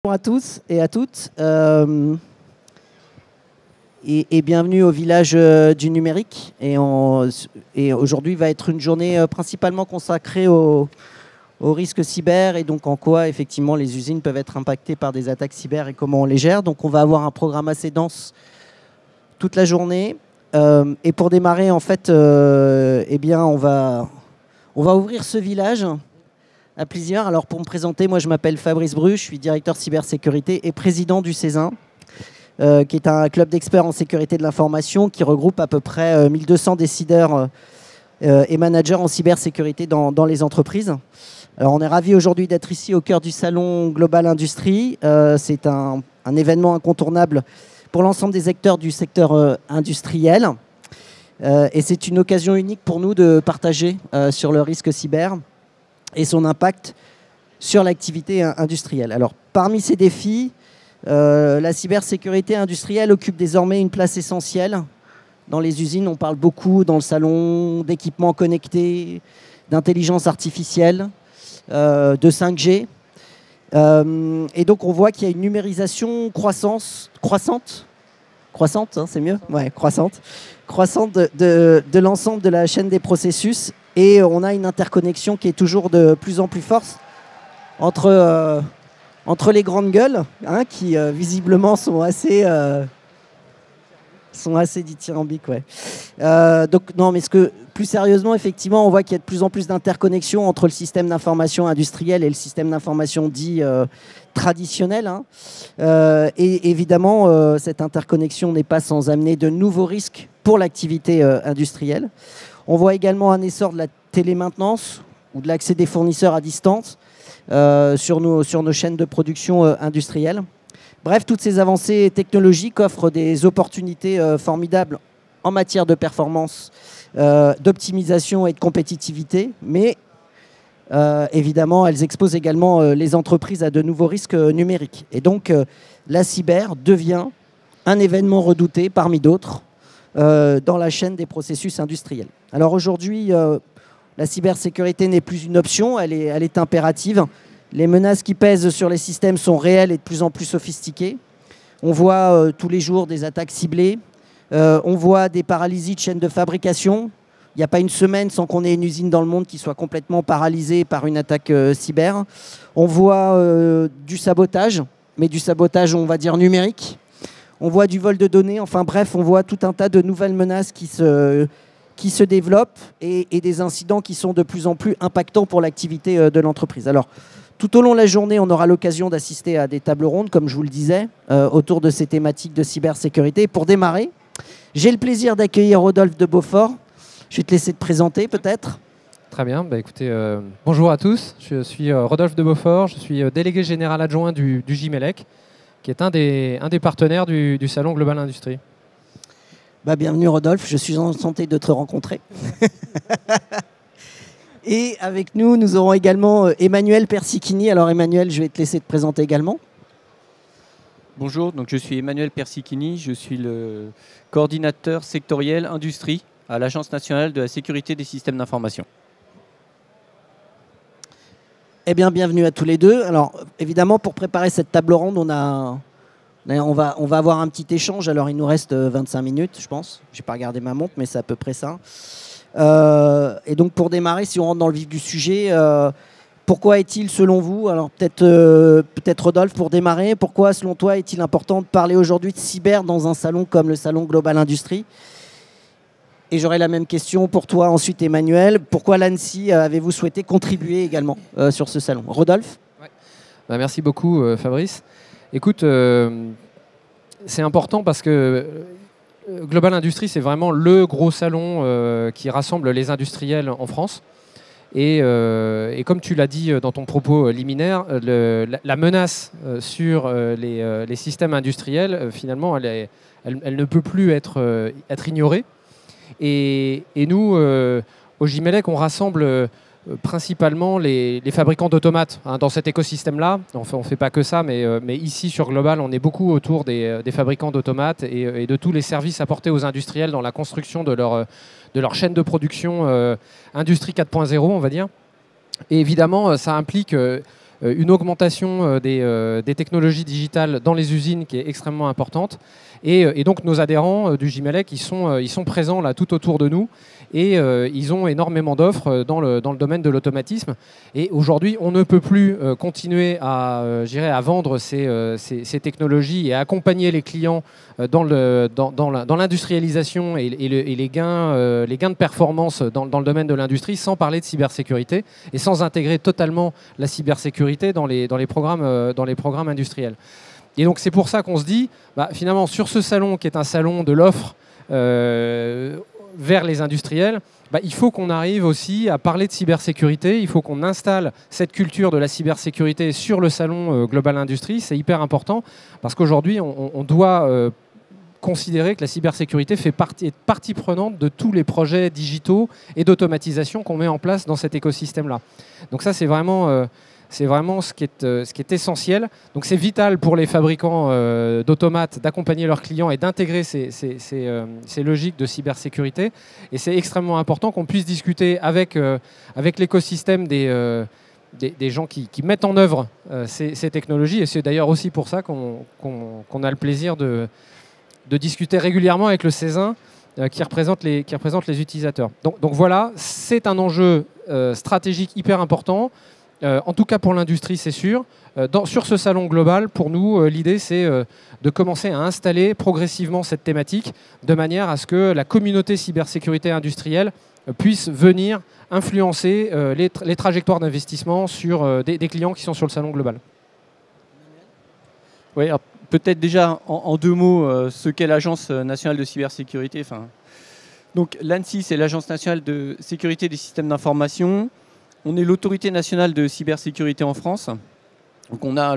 Bonjour à tous et à toutes et bienvenue au village du numérique. Et aujourd'hui va être une journée principalement consacrée au risque cyber et donc en quoi effectivement les usines peuvent être impactées par des attaques cyber et comment on les gère. Donc on va avoir un programme assez dense toute la journée. Et pour démarrer en fait, eh bien on va ouvrir ce village à plusieurs. Alors pour me présenter, moi je m'appelle Fabrice Bru, je suis directeur cybersécurité et président du CESIN, qui est un club d'experts en sécurité de l'information qui regroupe à peu près 1200 décideurs et managers en cybersécurité dans les entreprises. Alors on est ravis aujourd'hui d'être ici au cœur du salon Global Industrie. C'est un événement incontournable pour l'ensemble des acteurs du secteur industriel. Et c'est une occasion unique pour nous de partager sur le risque cyber et son impact sur l'activité industrielle. Alors, parmi ces défis, la cybersécurité industrielle occupe désormais une place essentielle dans les usines. On parle beaucoup dans le salon d'équipements connectés, d'intelligence artificielle, de 5G. Et donc, on voit qu'il y a une numérisation croissante, hein, c'est mieux ? Ouais, croissante de l'ensemble de la chaîne des processus. Et on a une interconnexion qui est toujours de plus en plus forte entre les grandes gueules, hein, qui visiblement sont assez dithyrambiques. Ouais. Donc non, mais plus sérieusement, effectivement, on voit qu'il y a de plus en plus d'interconnexion entre le système d'information industriel et le système d'information dit traditionnel. Hein. Et évidemment, cette interconnexion n'est pas sans amener de nouveaux risques pour l'activité industrielle. On voit également un essor de la télémaintenance ou de l'accès des fournisseurs à distance sur nos chaînes de production industrielles. Bref, toutes ces avancées technologiques offrent des opportunités formidables en matière de performance, d'optimisation et de compétitivité, mais évidemment, elles exposent également les entreprises à de nouveaux risques numériques. Et donc, la cyber devient un événement redouté parmi d'autres dans la chaîne des processus industriels. Alors aujourd'hui, la cybersécurité n'est plus une option, elle est impérative. Les menaces qui pèsent sur les systèmes sont réelles et de plus en plus sophistiquées. On voit tous les jours des attaques ciblées, on voit des paralysies de chaînes de fabrication. Il n'y a pas une semaine sans qu'on ait une usine dans le monde qui soit complètement paralysée par une attaque cyber. On voit du sabotage, mais du sabotage, on va dire, numérique. On voit du vol de données, enfin bref, on voit tout un tas de nouvelles menaces qui se développent et des incidents qui sont de plus en plus impactants pour l'activité de l'entreprise. Alors, tout au long de la journée, on aura l'occasion d'assister à des tables rondes, comme je vous le disais, autour de ces thématiques de cybersécurité. Pour démarrer, j'ai le plaisir d'accueillir Rodolphe de Beaufort. Je vais te laisser te présenter peut-être. Très bien, écoutez, bonjour à tous. Je suis Rodolphe de Beaufort, je suis délégué général adjoint du Gimelec, qui est un des partenaires du salon Global Industrie. Bienvenue Rodolphe, je suis enchanté de te rencontrer. Et avec nous, nous aurons également Emmanuel Persichini. Alors Emmanuel, je vais te laisser te présenter également. Bonjour, donc je suis Emmanuel Persichini, je suis le coordinateur sectoriel industrie à l'Agence nationale de la sécurité des systèmes d'information. Eh bien, bienvenue à tous les deux. Alors évidemment, pour préparer cette table ronde, on va avoir un petit échange. Alors il nous reste 25 minutes, je pense. Je n'ai pas regardé ma montre, mais c'est à peu près ça. Et donc pour démarrer, si on rentre dans le vif du sujet, pourquoi est-il selon vous, alors peut-être Rodolphe pour démarrer, pourquoi selon toi est-il important de parler aujourd'hui de cyber dans un salon comme le salon Global Industrie? Et j'aurai la même question pour toi ensuite Emmanuel, pourquoi l'ANSSI avez-vous souhaité contribuer également sur ce salon? Rodolphe? Ouais. Merci beaucoup Fabrice. Écoute, c'est important parce que Global Industrie, c'est vraiment le gros salon qui rassemble les industriels en France. Et comme tu l'as dit dans ton propos liminaire, la menace sur les systèmes industriels, finalement, elle ne peut plus être ignorée. Et nous, au Gimelec, on rassemble principalement les fabricants d'automates dans cet écosystème-là. On ne fait pas que ça, mais ici sur Global, on est beaucoup autour des fabricants d'automates et de tous les services apportés aux industriels dans la construction de leur chaîne de production Industrie 4.0, on va dire. Et évidemment, ça implique une augmentation des technologies digitales dans les usines qui est extrêmement importante. Et donc nos adhérents du Gimelec, ils sont présents là tout autour de nous et ils ont énormément d'offres dans le domaine de l'automatisme. Et aujourd'hui, on ne peut plus continuer à vendre ces technologies et à accompagner les clients dans l'industrialisation et les gains de performance dans le domaine de l'industrie sans parler de cybersécurité et sans intégrer totalement la cybersécurité dans les programmes industriels. Et donc c'est pour ça qu'on se dit, finalement, sur ce salon qui est un salon de l'offre vers les industriels, il faut qu'on arrive aussi à parler de cybersécurité, il faut qu'on installe cette culture de la cybersécurité sur le salon Global Industries. C'est hyper important parce qu'aujourd'hui, on doit considérer que la cybersécurité est partie prenante de tous les projets digitaux et d'automatisation qu'on met en place dans cet écosystème-là. Donc ça, c'est vraiment ce qui est essentiel. Donc c'est vital pour les fabricants d'automates d'accompagner leurs clients et d'intégrer ces logiques de cybersécurité. Et c'est extrêmement important qu'on puisse discuter avec l'écosystème des gens qui mettent en œuvre ces technologies. Et c'est d'ailleurs aussi pour ça qu'on a le plaisir de discuter régulièrement avec le CESIN qui représente les utilisateurs. Donc voilà, c'est un enjeu stratégique hyper important. En tout cas pour l'industrie, c'est sûr. Sur ce salon global, pour nous, l'idée, c'est de commencer à installer progressivement cette thématique de manière à ce que la communauté cybersécurité industrielle puisse venir influencer les trajectoires d'investissement sur des clients qui sont sur le salon global. Oui, alors peut-être déjà en deux mots ce qu'est l'Agence nationale de cybersécurité. Donc l'ANSSI, c'est l'Agence nationale de sécurité des systèmes d'information. On est l'autorité nationale de cybersécurité en France. Donc on a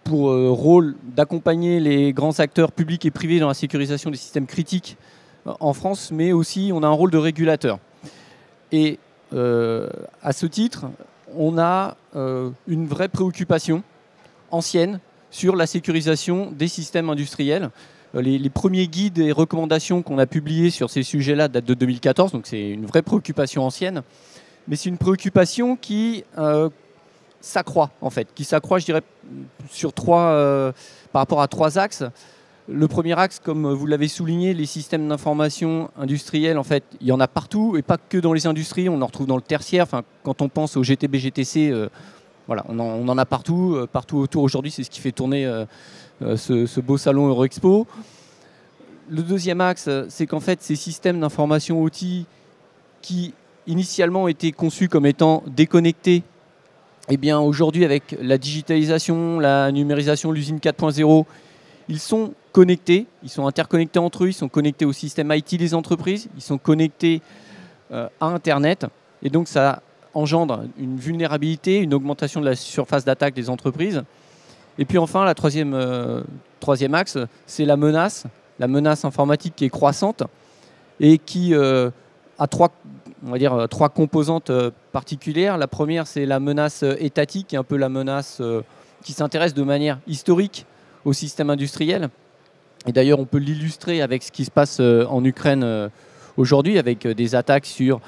pour rôle d'accompagner les grands acteurs publics et privés dans la sécurisation des systèmes critiques en France, mais aussi on a un rôle de régulateur. Et à ce titre, on a une vraie préoccupation ancienne sur la sécurisation des systèmes industriels. Les premiers guides et recommandations qu'on a publiés sur ces sujets-là datent de 2014, donc c'est une vraie préoccupation ancienne. Mais c'est une préoccupation qui s'accroît, en fait, qui s'accroît, je dirais, par rapport à trois axes. Le premier axe, comme vous l'avez souligné, les systèmes d'information industriels, en fait, il y en a partout, et pas que dans les industries, on en retrouve dans le tertiaire. Quand on pense au GTB, GTC, voilà, on en a partout autour. Aujourd'hui, c'est ce qui fait tourner ce beau salon Eurexpo. Le deuxième axe, c'est qu'en fait, ces systèmes d'information outils qui initialement étaient conçus comme étant déconnectés, eh bien aujourd'hui avec la digitalisation, la numérisation, l'usine 4.0, ils sont connectés, ils sont interconnectés entre eux, ils sont connectés au système IT des entreprises, ils sont connectés à Internet, et donc ça engendre une vulnérabilité, une augmentation de la surface d'attaque des entreprises. Et puis enfin, la troisième axe, c'est la menace informatique qui est croissante et qui a trois composantes particulières. La première, c'est la menace étatique, qui est un peu la menace qui s'intéresse de manière historique au système industriel. Et d'ailleurs, on peut l'illustrer avec ce qui se passe en Ukraine aujourd'hui, avec des attaques sur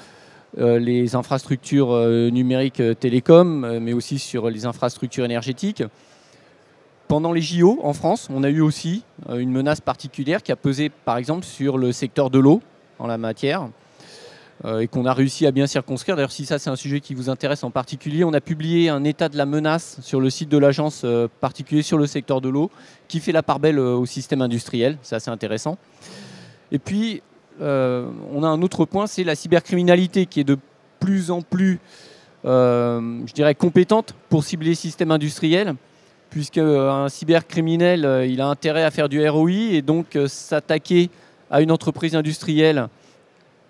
les infrastructures numériques télécom, mais aussi sur les infrastructures énergétiques. Pendant les JO, en France, on a eu aussi une menace particulière qui a pesé, par exemple, sur le secteur de l'eau en la matière. Et qu'on a réussi à bien circonscrire. D'ailleurs, si ça c'est un sujet qui vous intéresse en particulier, on a publié un état de la menace sur le site de l'agence particulier sur le secteur de l'eau qui fait la part belle au système industriel. C'est assez intéressant. Et puis, on a un autre point, c'est la cybercriminalité qui est de plus en plus, je dirais, compétente pour cibler les systèmes industriels, puisque un cybercriminel, il a intérêt à faire du ROI et donc s'attaquer à une entreprise industrielle,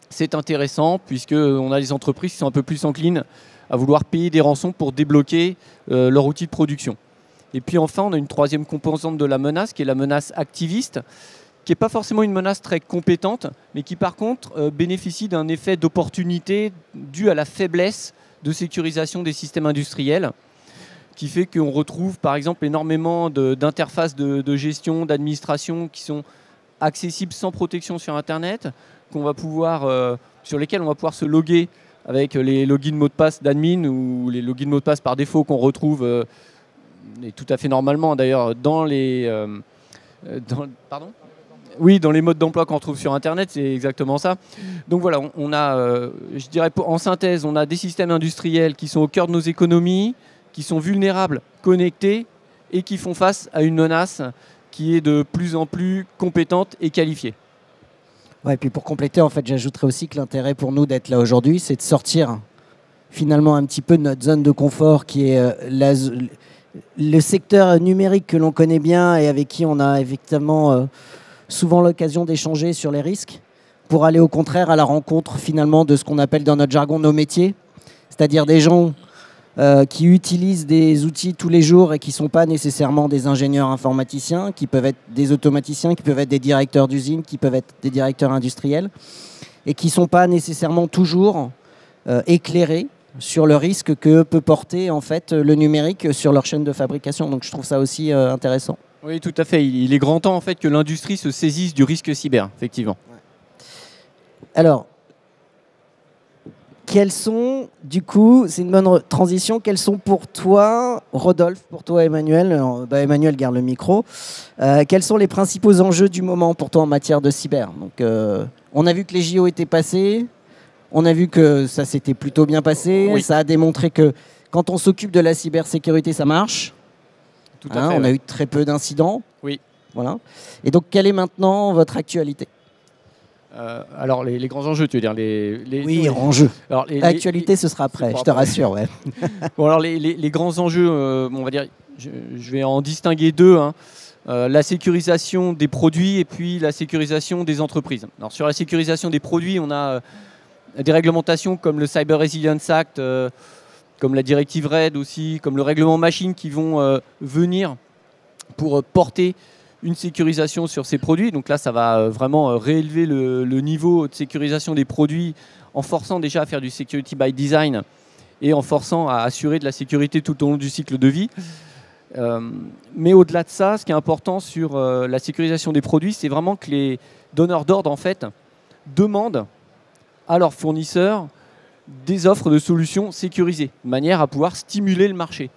c'est intéressant puisqu'on a des entreprises qui sont un peu plus enclines à vouloir payer des rançons pour débloquer leur outil de production. Et puis enfin, on a une troisième composante de la menace qui est la menace activiste, qui n'est pas forcément une menace très compétente, mais qui par contre bénéficie d'un effet d'opportunité dû à la faiblesse de sécurisation des systèmes industriels, qui fait qu'on retrouve par exemple énormément d'interfaces de gestion, d'administration qui sont accessibles sans protection sur Internet, sur lesquels on va pouvoir se loguer avec les logins mots de passe d'admin ou les logins mots de passe par défaut qu'on retrouve, et tout à fait normalement d'ailleurs, dans les... pardon ? Oui, dans les modes d'emploi qu'on retrouve sur Internet, c'est exactement ça. Donc voilà, on a, je dirais en synthèse, on a des systèmes industriels qui sont au cœur de nos économies, qui sont vulnérables, connectés et qui font face à une menace qui est de plus en plus compétente et qualifiée. Ouais, et puis pour compléter, en fait, j'ajouterais aussi que l'intérêt pour nous d'être là aujourd'hui, c'est de sortir finalement un petit peu de notre zone de confort qui est le secteur numérique que l'on connaît bien et avec qui on a effectivement souvent l'occasion d'échanger sur les risques, pour aller au contraire à la rencontre finalement de ce qu'on appelle dans notre jargon nos métiers, c'est-à-dire des gens qui utilisent des outils tous les jours et qui ne sont pas nécessairement des ingénieurs informaticiens, qui peuvent être des automaticiens, qui peuvent être des directeurs d'usine, qui peuvent être des directeurs industriels, et qui ne sont pas nécessairement toujours éclairés sur le risque que peut porter en fait, le numérique sur leur chaîne de fabrication. Donc je trouve ça aussi intéressant. Oui, tout à fait. Il est grand temps en fait, que l'industrie se saisisse du risque cyber, effectivement. Alors, quels sont, du coup, c'est une bonne transition, quels sont pour toi, Rodolphe, pour toi Emmanuel, Emmanuel garde le micro, quels sont les principaux enjeux du moment pour toi en matière de cyber? Donc, on a vu que les JO étaient passés, on a vu que ça s'était plutôt bien passé, oui. Ça a démontré que quand on s'occupe de la cybersécurité, ça marche. Tout à fait, on a eu très peu d'incidents. Oui. Voilà. Et donc, quelle est maintenant votre actualité? Alors, les grands enjeux, tu veux dire Oui, enjeux. L'actualité, ce sera après, je te rassure. Ouais. Bon, alors, les grands enjeux, on va dire, je vais en distinguer deux. Hein. La sécurisation des produits et puis la sécurisation des entreprises. Alors, sur la sécurisation des produits, on a des réglementations comme le Cyber Resilience Act, comme la directive RED aussi, comme le règlement machine qui vont venir pour porter une sécurisation sur ces produits. Donc là, ça va vraiment réélever le niveau de sécurisation des produits en forçant déjà à faire du security by design et en forçant à assurer de la sécurité tout au long du cycle de vie. Mais au-delà de ça, ce qui est important sur la sécurisation des produits, c'est vraiment que les donneurs d'ordre en fait, demandent à leurs fournisseurs des offres de solutions sécurisées, de manière à pouvoir stimuler le marché.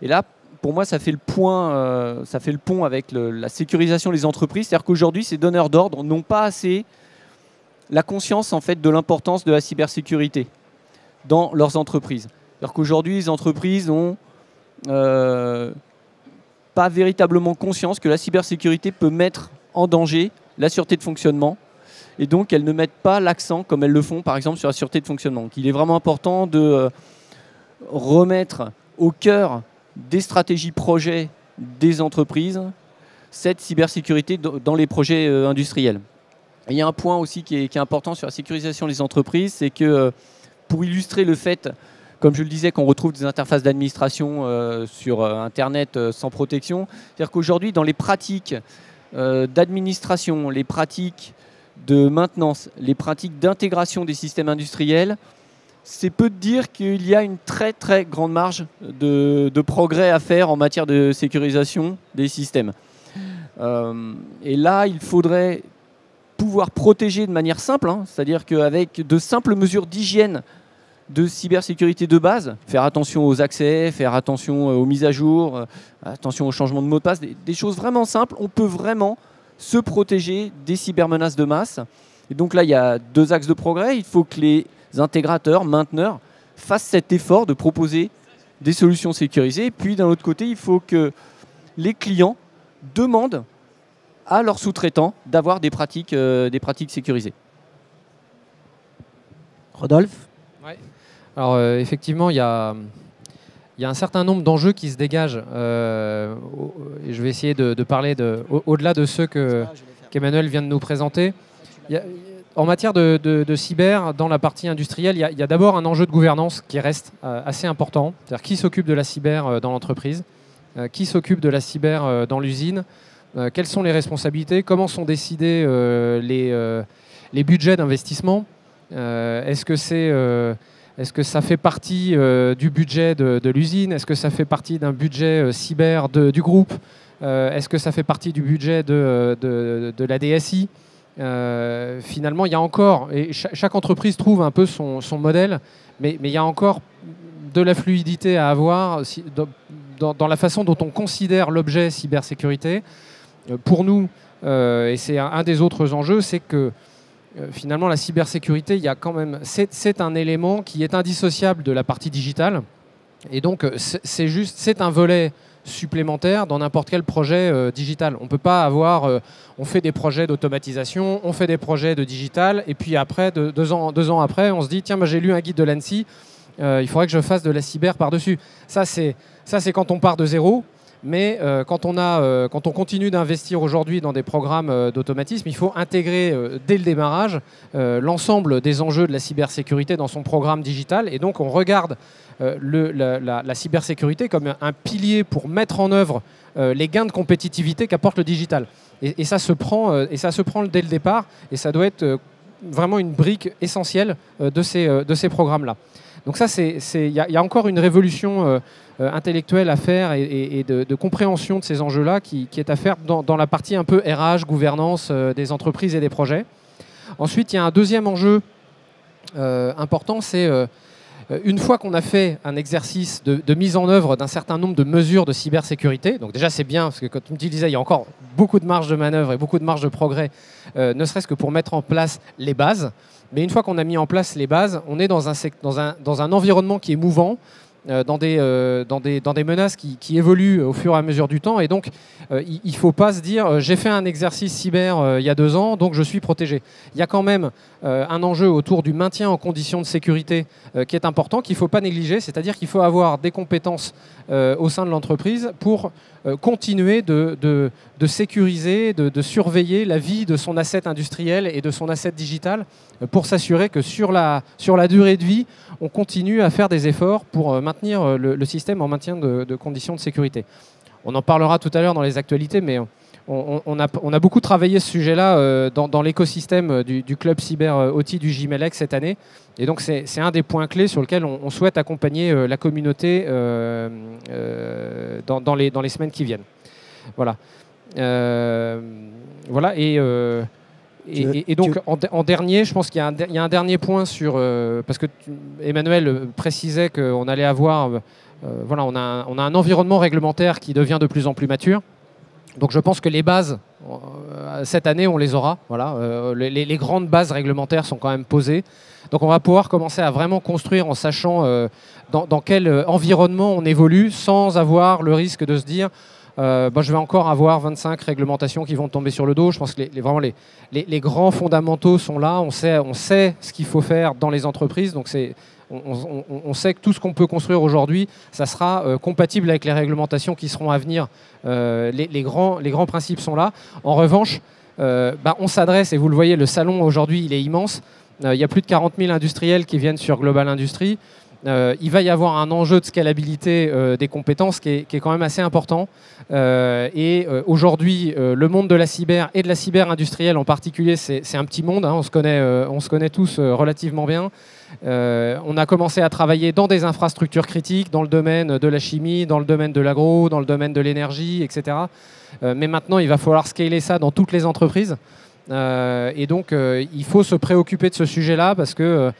Et là, pour moi, ça fait le pont avec la sécurisation des entreprises. C'est-à-dire qu'aujourd'hui, ces donneurs d'ordre n'ont pas assez la conscience en fait, de l'importance de la cybersécurité dans leurs entreprises. C'est-à-dire qu'aujourd'hui, les entreprises n'ont pas véritablement conscience que la cybersécurité peut mettre en danger la sûreté de fonctionnement. Et donc, elles ne mettent pas l'accent, comme elles le font, par exemple, sur la sûreté de fonctionnement. Donc, il est vraiment important de remettre au cœur des stratégies projets des entreprises cette cybersécurité dans les projets industriels. Et il y a un point aussi qui est important sur la sécurisation des entreprises, c'est que pour illustrer le fait, comme je le disais, qu'on retrouve des interfaces d'administration sur Internet sans protection, c'est-à-dire qu'aujourd'hui, dans les pratiques d'administration, les pratiques de maintenance, les pratiques d'intégration des systèmes industriels, c'est peu de dire qu'il y a une très très grande marge de progrès à faire en matière de sécurisation des systèmes. Et là, il faudrait pouvoir protéger de manière simple, hein, c'est-à-dire qu'avec de simples mesures d'hygiène de cybersécurité de base, faire attention aux accès, faire attention aux mises à jour, attention au changement de mot de passe, des choses vraiment simples, on peut vraiment se protéger des cybermenaces de masse. Et donc là, il y a deux axes de progrès. Il faut que les intégrateurs, mainteneurs, fassent cet effort de proposer des solutions sécurisées. Puis d'un autre côté, il faut que les clients demandent à leurs sous-traitants d'avoir des pratiques sécurisées. Rodolphe ? Ouais. Alors effectivement, il y a un certain nombre d'enjeux qui se dégagent. Et je vais essayer de parler au-delà de ceux qu'Emmanuel vient de nous présenter. En matière de cyber, dans la partie industrielle, il y a d'abord un enjeu de gouvernance qui reste assez important. C'est-à-dire qui s'occupe de la cyber dans l'entreprise, qui s'occupe de la cyber dans l'usine, quelles sont les responsabilités, comment sont décidés les budgets d'investissement, est-ce que ça fait partie du budget de l'usine, est-ce que ça fait partie d'un budget cyber du groupe, est-ce que ça fait partie du budget de la DSI. finalement, il y a encore, et chaque entreprise trouve un peu son modèle, mais il y a encore de la fluidité à avoir dans la façon dont on considère l'objet cybersécurité. Pour nous, et c'est un des autres enjeux, c'est que finalement la cybersécurité, il y a quand même, c'est un élément qui est indissociable de la partie digitale, et donc c'est un volet supplémentaire dans n'importe quel projet digital. On ne peut pas avoir, on fait des projets d'automatisation, on fait des projets de digital, et puis après, deux ans après, on se dit, tiens, moi, j'ai lu un guide de l'ANSSI, il faudrait que je fasse de la cyber par-dessus. Ça, c'est quand on part de zéro, mais quand on continue d'investir aujourd'hui dans des programmes d'automatisme, il faut intégrer dès le démarrage l'ensemble des enjeux de la cybersécurité dans son programme digital, et donc on regarde la cybersécurité comme un pilier pour mettre en œuvre les gains de compétitivité qu'apporte le digital. Et ça se prend dès le départ, et ça doit être vraiment une brique essentielle de ces programmes-là. Donc ça, il y a encore une révolution intellectuelle à faire et de compréhension de ces enjeux-là qui est à faire dans la partie un peu RH, gouvernance des entreprises et des projets. Ensuite, il y a un deuxième enjeu important, c'est une fois qu'on a fait un exercice de mise en œuvre d'un certain nombre de mesures de cybersécurité, donc déjà c'est bien, parce que comme tu disais, il y a encore beaucoup de marge de manœuvre et beaucoup de marge de progrès, ne serait-ce que pour mettre en place les bases. Mais une fois qu'on a mis en place les bases, on est dans un environnement qui est mouvant, dans des menaces qui évoluent au fur et à mesure du temps. Et donc, il ne faut pas se dire j'ai fait un exercice cyber il y a 2 ans, donc je suis protégé. Il y a quand même un enjeu autour du maintien en conditions de sécurité qui est important, qu'il ne faut pas négliger. C'est-à-dire qu'il faut avoir des compétences au sein de l'entreprise pour continuer de sécuriser, de surveiller la vie de son asset industriel et de son asset digital pour s'assurer que sur la durée de vie, on continue à faire des efforts pour maintenir le système en maintien de conditions de sécurité. On en parlera tout à l'heure dans les actualités, mais on a beaucoup travaillé ce sujet-là dans l'écosystème du club cyber OT du JMLX cette année. Et donc c'est un des points clés sur lesquels on souhaite accompagner la communauté dans les semaines qui viennent. Voilà. Voilà. Et donc en dernier, je pense qu'il y a un dernier point sur parce que Emmanuel précisait qu'on allait avoir voilà, on a un environnement réglementaire qui devient de plus en plus mature. Donc je pense que les bases, cette année, on les aura. Voilà. Les grandes bases réglementaires sont quand même posées. Donc on va pouvoir commencer à vraiment construire en sachant dans quel environnement on évolue sans avoir le risque de se dire je vais encore avoir 25 réglementations qui vont tomber sur le dos. Je pense que vraiment les grands fondamentaux sont là. On sait ce qu'il faut faire dans les entreprises. Donc on sait que tout ce qu'on peut construire aujourd'hui, ça sera compatible avec les réglementations qui seront à venir. Les grands principes sont là. En revanche, on s'adresse, et vous le voyez, le salon aujourd'hui, il est immense. Il y a plus de 40 000 industriels qui viennent sur Global Industry. Il va y avoir un enjeu de scalabilité des compétences qui est quand même assez important. Aujourd'hui, le monde de la cyber et de la cyber industrielle en particulier, c'est un petit monde. Hein, on se connaît tous relativement bien. On a commencé à travailler dans des infrastructures critiques, dans le domaine de la chimie, dans le domaine de l'agro, dans le domaine de l'énergie, etc. Mais maintenant, il va falloir scaler ça dans toutes les entreprises. Et donc, il faut se préoccuper de ce sujet-là parce que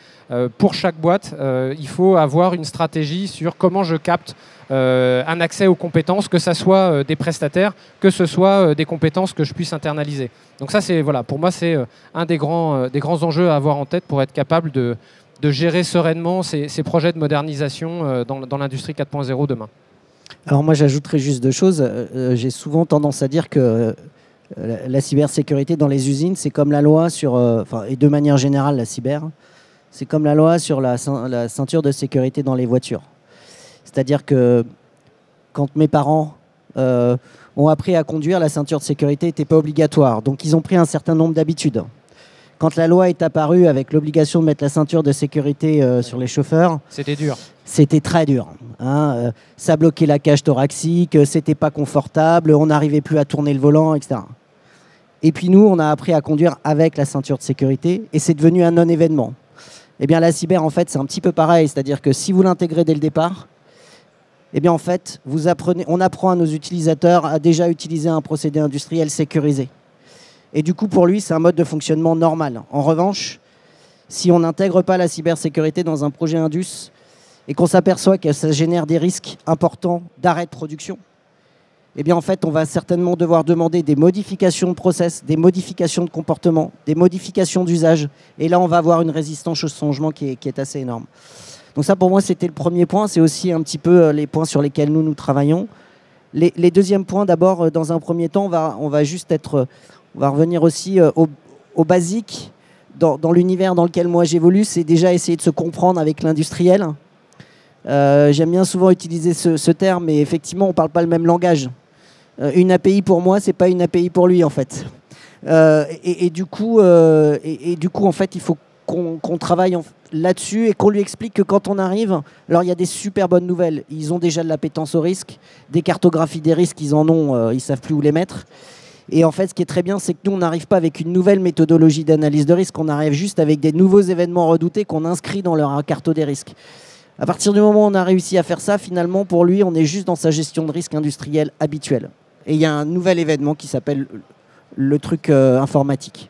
pour chaque boîte, il faut avoir une stratégie sur comment je capte un accès aux compétences, que ce soit des prestataires, que ce soit des compétences que je puisse internaliser. Donc ça, voilà, pour moi, c'est un des grands enjeux à avoir en tête pour être capable de gérer sereinement ces projets de modernisation dans l'industrie 4.0 demain. Alors moi, j'ajouterais juste 2 choses. J'ai souvent tendance à dire que la cybersécurité dans les usines, c'est comme la loi sur, et de manière générale la cyber, c'est comme la loi sur la ceinture de sécurité dans les voitures. C'est-à-dire que quand mes parents ont appris à conduire, la ceinture de sécurité n'était pas obligatoire. Donc ils ont pris un certain nombre d'habitudes. Quand la loi est apparue avec l'obligation de mettre la ceinture de sécurité sur les chauffeurs, c'était dur. C'était très dur. Hein. Ça bloquait la cage thoracique, c'était pas confortable, on n'arrivait plus à tourner le volant, etc. Et puis nous, on a appris à conduire avec la ceinture de sécurité et c'est devenu un non-événement. Eh bien, la cyber, en fait, c'est un petit peu pareil. C'est-à-dire que si vous l'intégrez dès le départ, eh bien, en fait, on apprend à nos utilisateurs à déjà utiliser un procédé industriel sécurisé. Et du coup, pour lui, c'est un mode de fonctionnement normal. En revanche, si on n'intègre pas la cybersécurité dans un projet Indus et qu'on s'aperçoit que ça génère des risques importants d'arrêt de production, eh bien, en fait, on va certainement devoir demander des modifications de process, des modifications de comportement, des modifications d'usage. Et là, on va avoir une résistance au changement qui est assez énorme. Donc ça, pour moi, c'était le premier point. C'est aussi un petit peu les points sur lesquels nous travaillons. Les deuxièmes points, d'abord, dans un premier temps, on va revenir aussi au basique. Dans l'univers dans lequel moi j'évolue, c'est déjà essayer de se comprendre avec l'industriel. J'aime bien souvent utiliser ce terme, mais effectivement, on ne parle pas le même langage. Une API pour moi, c'est pas une API pour lui, en fait. Et du coup, en fait, il faut qu'on travaille là-dessus et qu'on lui explique que quand on arrive, alors il y a des super bonnes nouvelles. Ils ont déjà de l'appétence au risque, des cartographies des risques, ils en ont, ils savent plus où les mettre. Et en fait, ce qui est très bien, c'est que nous, on n'arrive pas avec une nouvelle méthodologie d'analyse de risque, on arrive juste avec des nouveaux événements redoutés qu'on inscrit dans leur carto des risques. À partir du moment où on a réussi à faire ça, finalement, pour lui, on est juste dans sa gestion de risque industriel habituelle. Et il y a un nouvel événement qui s'appelle le truc informatique.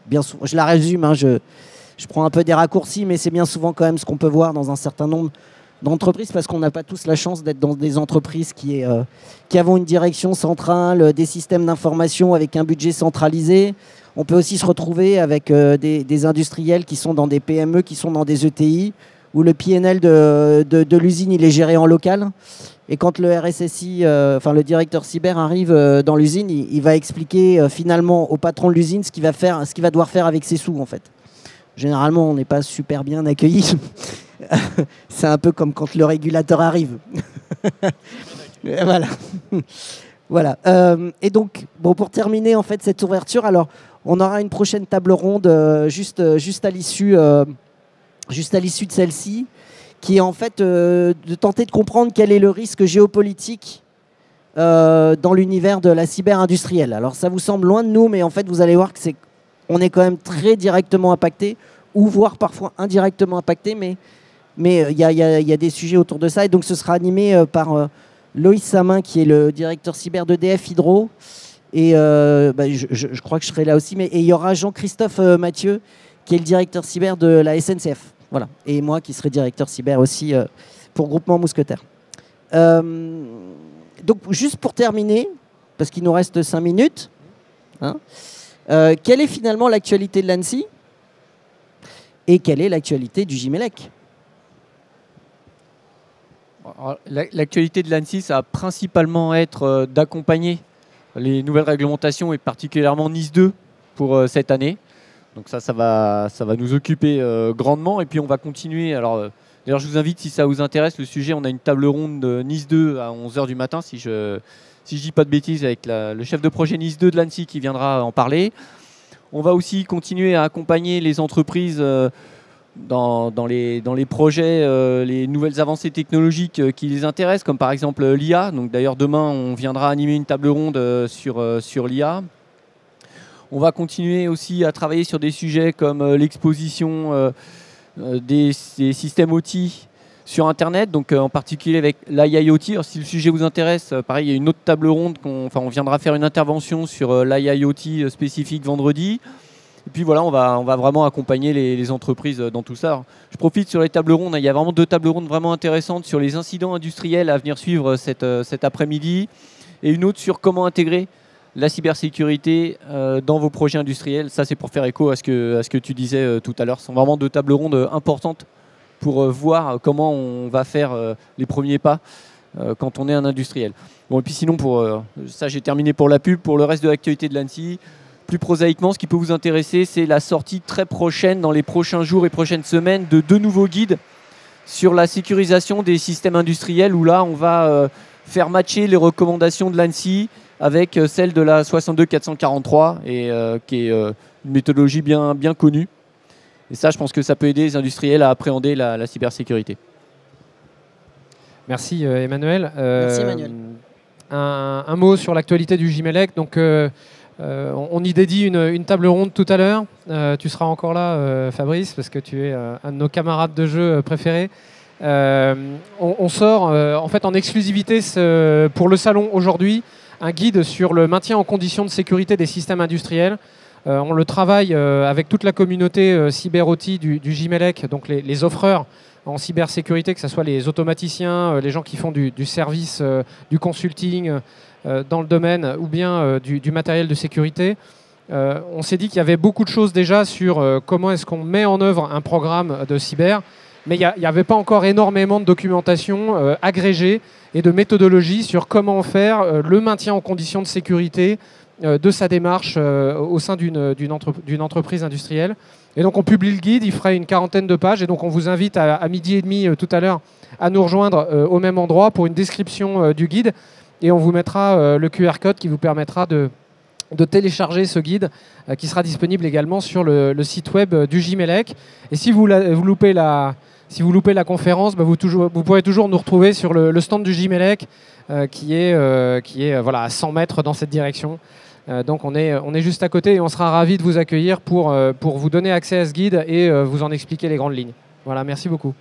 Bien souvent, je la résume, hein, je prends un peu des raccourcis, mais c'est bien souvent quand même ce qu'on peut voir dans un certain nombre d'entreprises, parce qu'on n'a pas tous la chance d'être dans des entreprises qui avons une direction centrale, des systèmes d'information avec un budget centralisé. On peut aussi se retrouver avec des industriels qui sont dans des PME, qui sont dans des ETI, où le PNL de l'usine il est géré en local. Et quand le RSSI, le directeur cyber arrive dans l'usine, il va expliquer finalement au patron de l'usine ce qu'il va devoir faire avec ses sous, en fait. Généralement, on n'est pas super bien accueillis. C'est un peu comme quand le régulateur arrive. Voilà. Voilà. Et donc, bon, pour terminer en fait cette ouverture, alors on aura une prochaine table ronde juste à l'issue de celle-ci, qui est en fait de tenter de comprendre quel est le risque géopolitique dans l'univers de la cyber-industrielle. Alors ça vous semble loin de nous, mais en fait vous allez voir que on est quand même très directement impacté, ou voire parfois indirectement impacté, mais il y a des sujets autour de ça. Et donc ce sera animé par Loïs Samin, qui est le directeur cyber d'EDF Hydro. Et je crois que je serai là aussi. Et il y aura Jean-Christophe Mathieu, qui est le directeur cyber de la SNCF. Voilà. Et moi qui serai directeur cyber aussi pour Groupement Mousquetaire. Donc juste pour terminer, parce qu'il nous reste 5 minutes, hein, quelle est finalement l'actualité de l'ANSSI et quelle est l'actualité du Gimelec? L'actualité de l'ANSSI, ça va principalement être d'accompagner les nouvelles réglementations et particulièrement NIS 2 pour cette année. Donc ça va nous occuper grandement. Et puis on va continuer. Alors, d'ailleurs, je vous invite, si ça vous intéresse, le sujet, on a une table ronde de NIS 2 à 11h du matin, si je dis pas de bêtises, avec le chef de projet NIS 2 de l'ANSSI qui viendra en parler. On va aussi continuer à accompagner les entreprises dans les projets, les nouvelles avancées technologiques qui les intéressent, comme par exemple l'IA. Donc d'ailleurs, demain, on viendra animer une table ronde sur l'IA. On va continuer aussi à travailler sur des sujets comme l'exposition des systèmes OT sur Internet, donc en particulier avec l'IIoT. Alors, si le sujet vous intéresse, pareil, il y a une autre table ronde, on viendra faire une intervention sur l'IIoT spécifique vendredi. Et puis voilà, on va vraiment accompagner les entreprises dans tout ça. Alors, je profite sur les tables rondes, il y a vraiment 2 tables rondes vraiment intéressantes sur les incidents industriels à venir suivre cet après-midi, et une autre sur comment intégrer la cybersécurité dans vos projets industriels. Ça, c'est pour faire écho à ce que tu disais tout à l'heure. Ce sont vraiment 2 tables rondes importantes pour voir comment on va faire les premiers pas quand on est un industriel. Bon, et puis sinon, ça, j'ai terminé pour la pub. Pour le reste de l'actualité de l'ANSSI, plus prosaïquement, ce qui peut vous intéresser, c'est la sortie très prochaine, dans les prochains jours et prochaines semaines, de 2 nouveaux guides sur la sécurisation des systèmes industriels, où là, on va faire matcher les recommandations de l'ANSSI avec celle de la 62443, qui est une méthodologie bien connue. Et ça, je pense que ça peut aider les industriels à appréhender la cybersécurité. Merci Emmanuel. Merci Emmanuel. Un mot sur l'actualité du Gimelec. Donc, on y dédie une table ronde tout à l'heure. Tu seras encore là, Fabrice, parce que tu es un de nos camarades de jeu préférés. On sort en fait en exclusivité pour le salon aujourd'hui un guide sur le maintien en conditions de sécurité des systèmes industriels. On le travaille avec toute la communauté cyber-OT du GIMELEC, donc les offreurs en cybersécurité, que ce soit les automaticiens, les gens qui font du service, du consulting dans le domaine, ou bien du matériel de sécurité. On s'est dit qu'il y avait beaucoup de choses déjà sur comment est-ce qu'on met en œuvre un programme de cyber, mais il n'y avait pas encore énormément de documentation agrégée et de méthodologie sur comment faire le maintien en conditions de sécurité de sa démarche au sein d'une entreprise industrielle. Et donc on publie le guide, il fera une 40aine de pages, et donc on vous invite à 12h30 tout à l'heure à nous rejoindre au même endroit pour une description du guide, et on vous mettra le QR code qui vous permettra de télécharger ce guide qui sera disponible également sur le site web du GIMELEC. Et si vous loupez la conférence, vous pourrez toujours nous retrouver sur le stand du GIMELEC qui est voilà, à 100 mètres dans cette direction. Donc on est juste à côté, et on sera ravis de vous accueillir pour vous donner accès à ce guide et vous en expliquer les grandes lignes. Voilà, merci beaucoup.